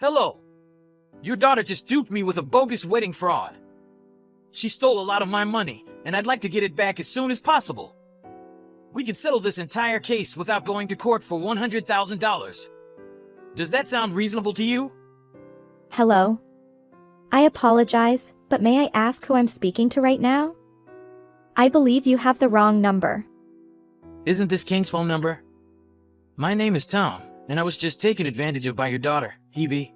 Hello. Your daughter just duped me with a bogus wedding fraud. She stole a lot of my money, and I'd like to get it back as soon as possible. We can settle this entire case without going to court for $100,000. Does that sound reasonable to you? Hello? I apologize, but may I ask who I'm speaking to right now? I believe you have the wrong number. Isn't this King's phone number? My name is Tom, and I was just taken advantage of by your daughter, Hebe.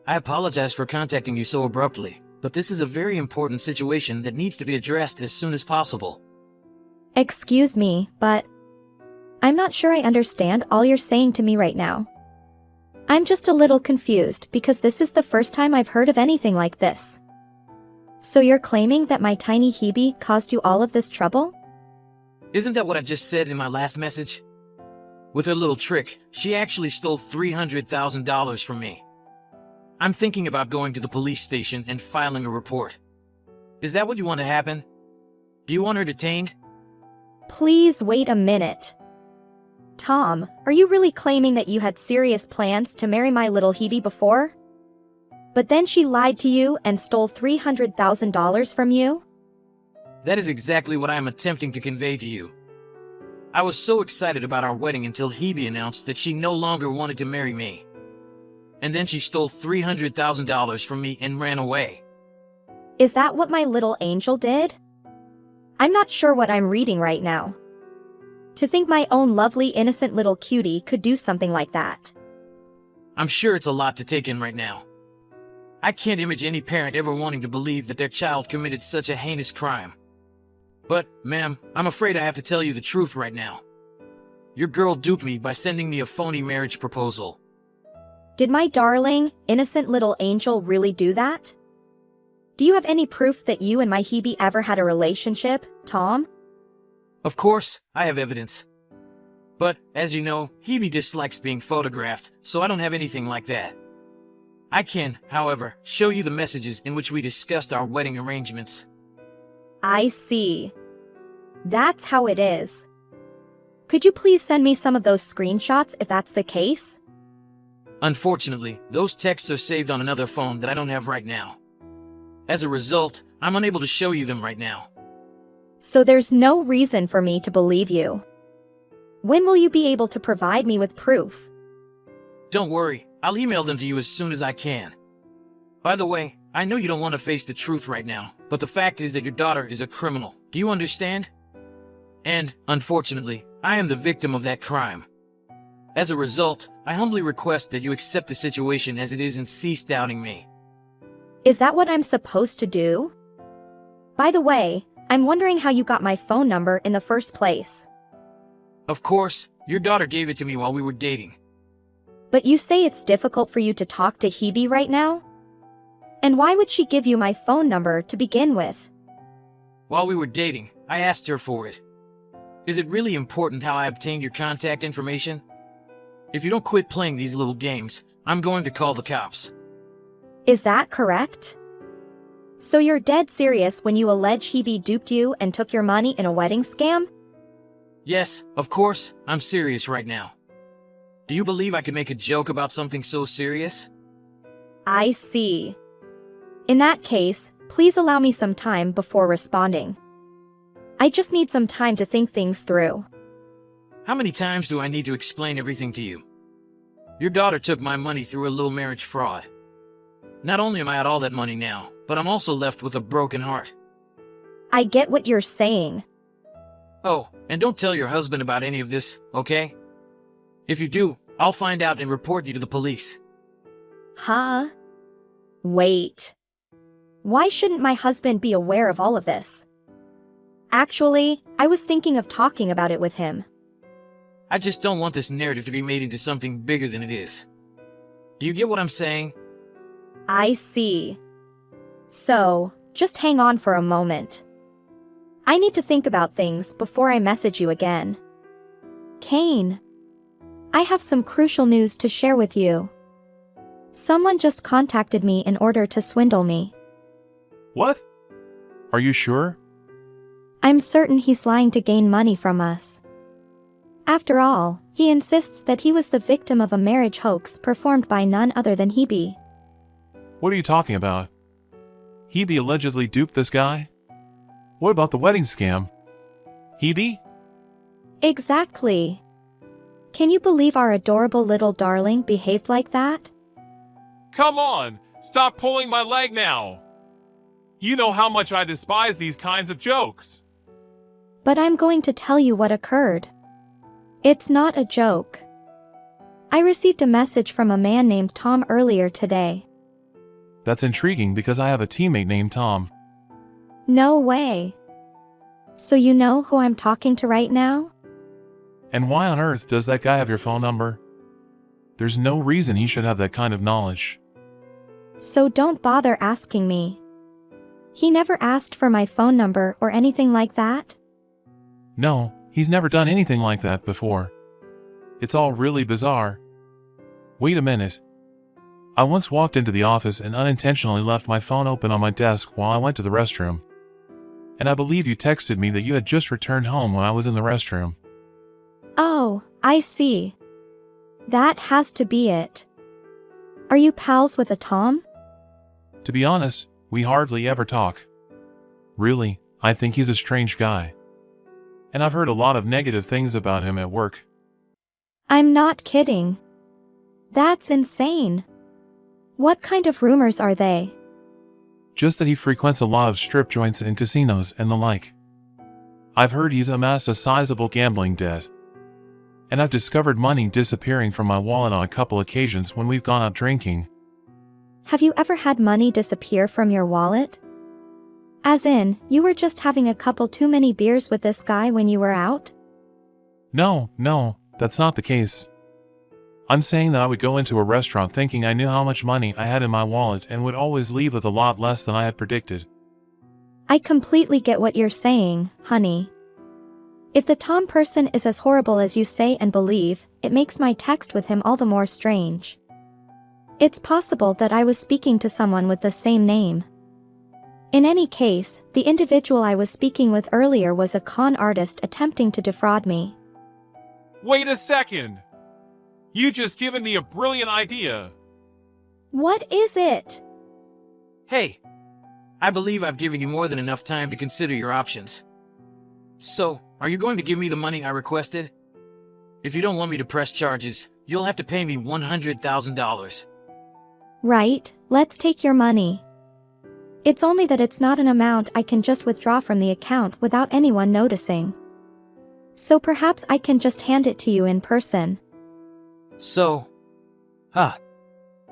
I apologize for contacting you so abruptly, but this is a very important situation that needs to be addressed as soon as possible. Excuse me, but I'm not sure I understand all you're saying to me right now. I'm just a little confused because this is the first time I've heard of anything like this. So you're claiming that my tiny Hebe caused you all of this trouble? Isn't that what I just said in my last message? With her little trick, she actually stole $300,000 from me. I'm thinking about going to the police station and filing a report. Is that what you want to happen? Do you want her detained? Please wait a minute. Tom, are you really claiming that you had serious plans to marry my little Hebe before? But then she lied to you and stole $300,000 from you? That is exactly what I am attempting to convey to you. I was so excited about our wedding until Hebe announced that she no longer wanted to marry me. And then she stole $300,000 from me and ran away. Is that what my little angel did? I'm not sure what I'm reading right now. To think my own lovely innocent little cutie could do something like that. I'm sure it's a lot to take in right now. I can't imagine any parent ever wanting to believe that their child committed such a heinous crime. But, ma'am, I'm afraid I have to tell you the truth right now. Your girl duped me by sending me a phony marriage proposal. Did my darling, innocent little angel really do that? Do you have any proof that you and my Hebe ever had a relationship, Tom? Of course, I have evidence. But, as you know, Hebe dislikes being photographed, so I don't have anything like that. I can, however, show you the messages in which we discussed our wedding arrangements. I see. That's how it is. Could you please send me some of those screenshots if that's the case? Unfortunately, those texts are saved on another phone that I don't have right now. As a result, I'm unable to show you them right now. So there's no reason for me to believe you. When will you be able to provide me with proof? Don't worry, I'll email them to you as soon as I can. By the way, I know you don't want to face the truth right now, but the fact is that your daughter is a criminal. Do you understand? And, unfortunately, I am the victim of that crime. As a result, I humbly request that you accept the situation as it is and cease doubting me. Is that what I'm supposed to do? By the way, I'm wondering how you got my phone number in the first place. Of course, your daughter gave it to me while we were dating. But you say it's difficult for you to talk to Hebe right now? And why would she give you my phone number to begin with? While we were dating, I asked her for it. Is it really important how I obtained your contact information? If you don't quit playing these little games, I'm going to call the cops. Is that correct? So you're dead serious when you allege Hebe duped you and took your money in a wedding scam? Yes, of course, I'm serious right now. Do you believe I could make a joke about something so serious? I see. In that case, please allow me some time before responding. I just need some time to think things through. How many times do I need to explain everything to you? Your daughter took my money through a little marriage fraud. Not only am I out all that money now, but I'm also left with a broken heart. I get what you're saying. Oh, and don't tell your husband about any of this, okay? If you do, I'll find out and report you to the police. Huh? Wait. Why shouldn't my husband be aware of all of this? Actually, I was thinking of talking about it with him. I just don't want this narrative to be made into something bigger than it is. Do you get what I'm saying? I see. So, just hang on for a moment. I need to think about things before I message you again. Kane, I have some crucial news to share with you. Someone just contacted me in order to swindle me. What? Are you sure? I'm certain he's lying to gain money from us. After all, he insists that he was the victim of a marriage hoax performed by none other than Hebe. What are you talking about? Hebe allegedly duped this guy? What about the wedding scam? Hebe? Exactly. Can you believe our adorable little darling behaved like that? Come on! Stop pulling my leg now! You know how much I despise these kinds of jokes. But I'm going to tell you what occurred. It's not a joke. I received a message from a man named Tom earlier today. That's intriguing because I have a teammate named Tom. No way. So you know who I'm talking to right now? And why on earth does that guy have your phone number? There's no reason he should have that kind of knowledge. So don't bother asking me. He never asked for my phone number or anything like that? No, he's never done anything like that before. It's all really bizarre. Wait a minute. I once walked into the office and unintentionally left my phone open on my desk while I went to the restroom. And I believe you texted me that you had just returned home when I was in the restroom. Oh, I see. That has to be it. Are you pals with a Tom? To be honest, we hardly ever talk. Really, I think he's a strange guy. And I've heard a lot of negative things about him at work. I'm not kidding. That's insane. What kind of rumors are they? Just that he frequents a lot of strip joints and casinos and the like. I've heard he's amassed a sizable gambling debt. And I've discovered money disappearing from my wallet on a couple occasions when we've gone out drinking. Have you ever had money disappear from your wallet? As in, you were just having a couple too many beers with this guy when you were out? No, that's not the case. I'm saying that I would go into a restaurant thinking I knew how much money I had in my wallet and would always leave with a lot less than I had predicted. I completely get what you're saying, honey. If the Tom person is as horrible as you say and believe, it makes my text with him all the more strange. It's possible that I was speaking to someone with the same name. In any case, the individual I was speaking with earlier was a con artist attempting to defraud me. Wait a second! You just given me a brilliant idea! What is it? Hey, I believe I've given you more than enough time to consider your options. So, are you going to give me the money I requested? If you don't want me to press charges, you'll have to pay me $100,000. Right, let's take your money. It's only that it's not an amount I can just withdraw from the account without anyone noticing. So perhaps I can just hand it to you in person. So,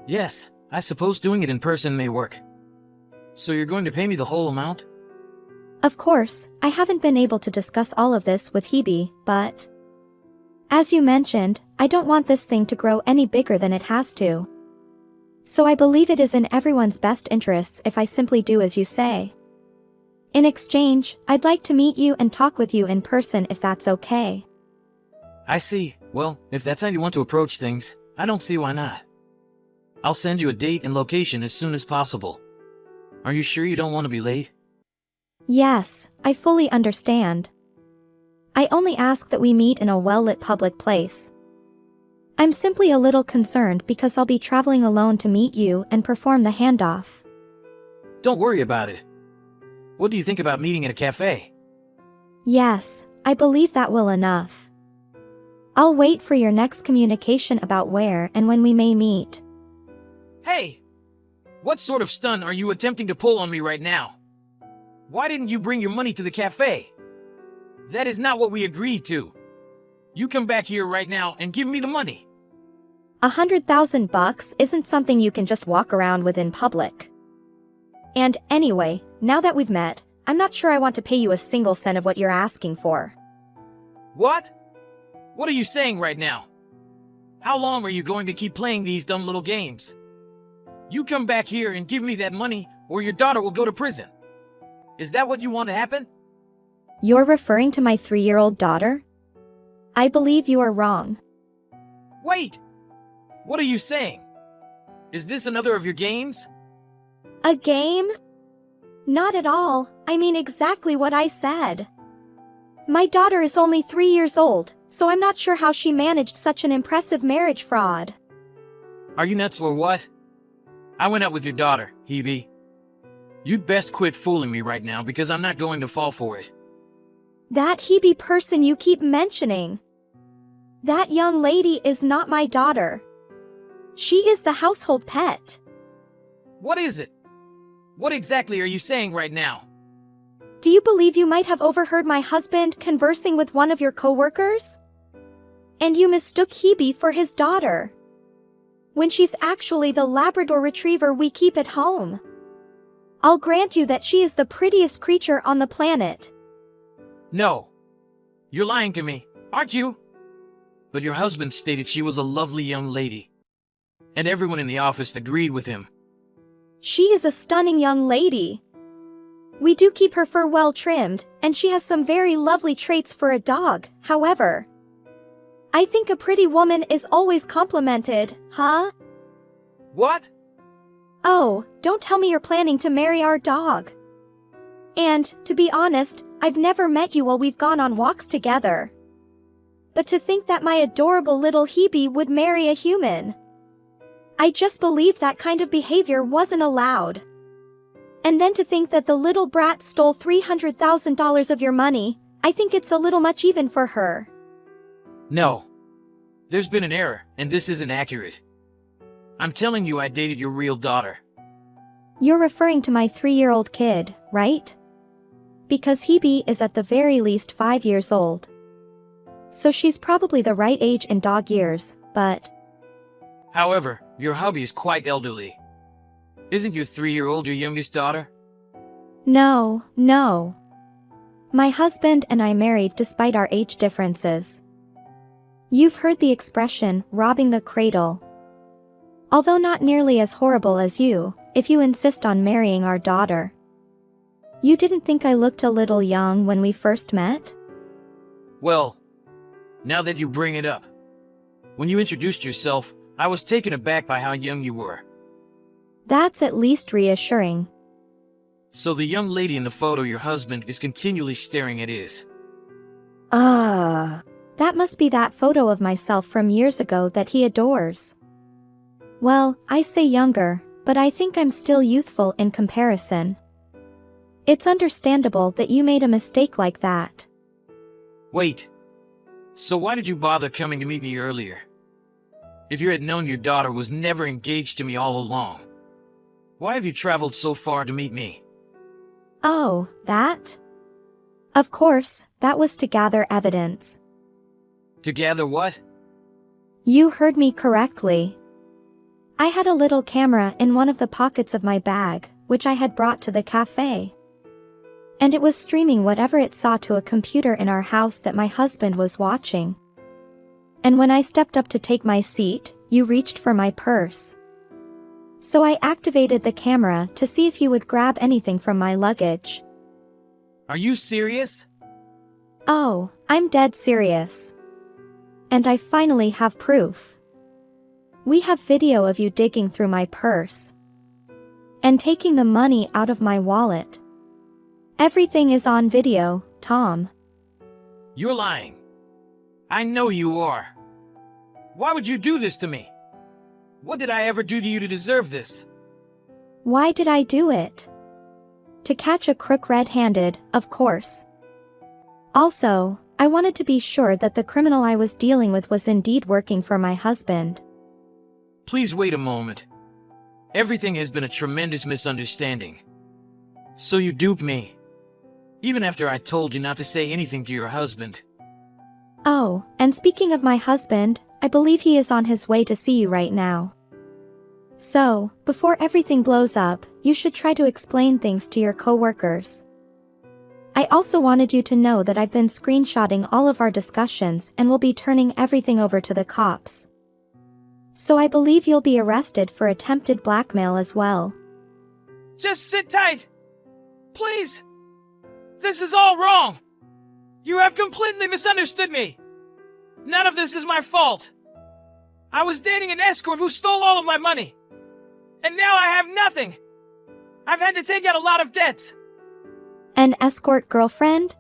yes, I suppose doing it in person may work. So you're going to pay me the whole amount? Of course, I haven't been able to discuss all of this with Hebe, but as you mentioned, I don't want this thing to grow any bigger than it has to. So I believe it is in everyone's best interests if I simply do as you say. In exchange, I'd like to meet you and talk with you in person if that's okay. I see. Well, if that's how you want to approach things, I don't see why not. I'll send you a date and location as soon as possible. Are you sure you don't want to be late? Yes, I fully understand. I only ask that we meet in a well-lit public place. I'm simply a little concerned because I'll be traveling alone to meet you and perform the handoff. Don't worry about it. What do you think about meeting at a cafe? Yes, I believe that will enough. I'll wait for your next communication about where and when we may meet. Hey! What sort of stunt are you attempting to pull on me right now? Why didn't you bring your money to the cafe? That is not what we agreed to. You come back here right now and give me the money. $100,000 isn't something you can just walk around with in public. And anyway, now that we've met, I'm not sure I want to pay you a single cent of what you're asking for. What? What are you saying right now? How long are you going to keep playing these dumb little games? You come back here and give me that money, or your daughter will go to prison. Is that what you want to happen? You're referring to my 3-year-old daughter? I believe you are wrong. Wait! What are you saying? Is this another of your games? A game? Not at all. I mean exactly what I said. My daughter is only 3 years old, so I'm not sure how she managed such an impressive marriage fraud. Are you nuts or what? I went out with your daughter, Hebe. You'd best quit fooling me right now because I'm not going to fall for it. That Hebe person you keep mentioning. That young lady is not my daughter. She is the household pet. What is it? What exactly are you saying right now? Do you believe you might have overheard my husband conversing with one of your coworkers? And you mistook Hebe for his daughter, when she's actually the Labrador Retriever we keep at home. I'll grant you that she is the prettiest creature on the planet. No. You're lying to me, aren't you? But your husband stated she was a lovely young lady. And everyone in the office agreed with him. She is a stunning young lady. We do keep her fur well trimmed, and she has some very lovely traits for a dog, however. I think a pretty woman is always complimented, huh? What? Oh, don't tell me you're planning to marry our dog. And, to be honest, I've never met you while we've gone on walks together. But to think that my adorable little Hebe would marry a human. I just believed that kind of behavior wasn't allowed. And then to think that the little brat stole $300,000 of your money, I think it's a little much even for her. No. There's been an error, and this isn't accurate. I'm telling you I dated your real daughter. You're referring to my 3-year-old kid, right? Because Hebe is at the very least 5 years old. So she's probably the right age in dog years, but... However, your hubby is quite elderly. Isn't your 3-year-old your youngest daughter? No. My husband and I married despite our age differences. You've heard the expression, robbing the cradle. Although not nearly as horrible as you, if you insist on marrying our daughter. You didn't think I looked a little young when we first met? Well, now that you bring it up. When you introduced yourself, I was taken aback by how young you were. That's at least reassuring. So the young lady in the photo your husband is continually staring at is. That must be that photo of myself from years ago that he adores. Well, I say younger, but I think I'm still youthful in comparison. It's understandable that you made a mistake like that. Wait. So why did you bother coming to meet me earlier? If you had known your daughter was never engaged to me all along, why have you traveled so far to meet me? Oh, that? Of course, that was to gather evidence. To gather what? You heard me correctly. I had a little camera in one of the pockets of my bag, which I had brought to the cafe. And it was streaming whatever it saw to a computer in our house that my husband was watching. And when I stepped up to take my seat, you reached for my purse. So I activated the camera to see if you would grab anything from my luggage. Are you serious? Oh, I'm dead serious. And I finally have proof. We have video of you digging through my purse. And taking the money out of my wallet. Everything is on video, Tom. You're lying. I know you are. Why would you do this to me? What did I ever do to you to deserve this? Why did I do it? To catch a crook red-handed, of course. Also, I wanted to be sure that the criminal I was dealing with was indeed working for my husband. Please wait a moment. Everything has been a tremendous misunderstanding. So you duped me. Even after I told you not to say anything to your husband. Oh, and speaking of my husband, I believe he is on his way to see you right now. So, before everything blows up, you should try to explain things to your coworkers. I also wanted you to know that I've been screenshotting all of our discussions and will be turning everything over to the cops. So I believe you'll be arrested for attempted blackmail as well. Just sit tight! Please! This is all wrong! You have completely misunderstood me! None of this is my fault! I was dating an escort who stole all of my money! And now I have nothing! I've had to take out a lot of debts! An escort girlfriend?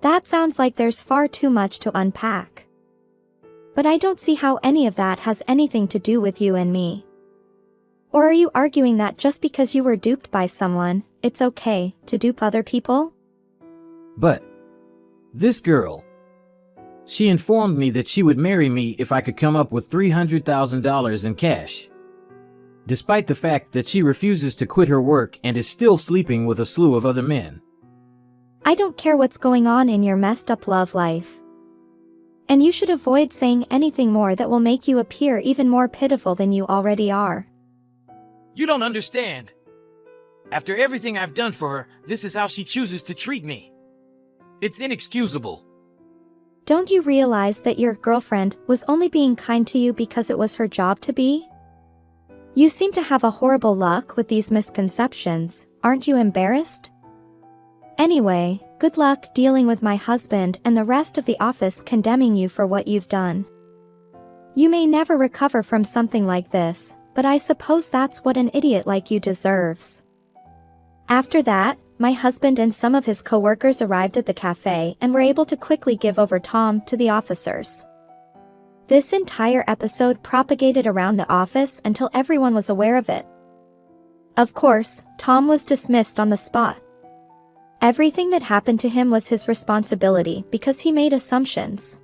That sounds like there's far too much to unpack. But I don't see how any of that has anything to do with you and me. Or are you arguing that just because you were duped by someone, it's okay to dupe other people? But this girl, she informed me that she would marry me if I could come up with $300,000 in cash. Despite the fact that she refuses to quit her work and is still sleeping with a slew of other men. I don't care what's going on in your messed up love life. And you should avoid saying anything more that will make you appear even more pitiful than you already are. You don't understand. After everything I've done for her, this is how she chooses to treat me. It's inexcusable. Don't you realize that your girlfriend was only being kind to you because it was her job to be? You seem to have a horrible luck with these misconceptions, aren't you embarrassed? Anyway, good luck dealing with my husband and the rest of the office condemning you for what you've done. You may never recover from something like this, but I suppose that's what an idiot like you deserves. After that, my husband and some of his coworkers arrived at the cafe and were able to quickly give over Tom to the officers. This entire episode propagated around the office until everyone was aware of it. Of course, Tom was dismissed on the spot. Everything that happened to him was his responsibility because he made assumptions.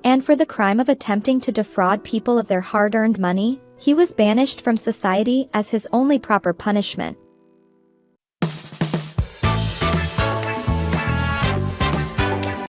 And for the crime of attempting to defraud people of their hard-earned money, he was banished from society as his only proper punishment.